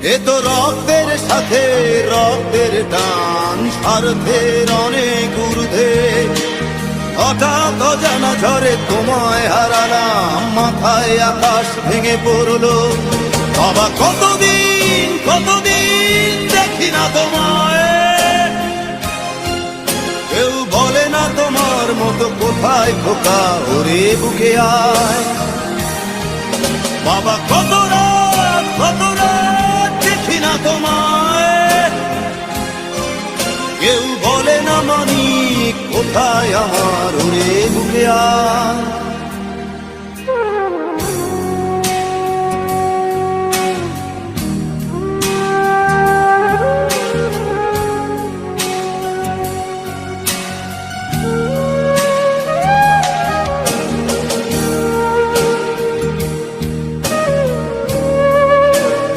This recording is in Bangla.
এ তো রক্তের সাথে রক্তের টান, স্বার্থের অনেক ঊর্ধ্বে। হঠাৎ অজানা ঝড়ে তোমায় হারালাম, মাথায় আকাশ ভেঙে পড়লো। বাবা কতদিন কতদিন দেখি না তোমায়, কেউ বলে না তোমার মতো কোথায় খোকা, ওরে বুকে আয়। বাবা কত রাত দেখি না তোমায়, কেউ বলে না মানি কোথায় আমার, ওরে বুকে আয়।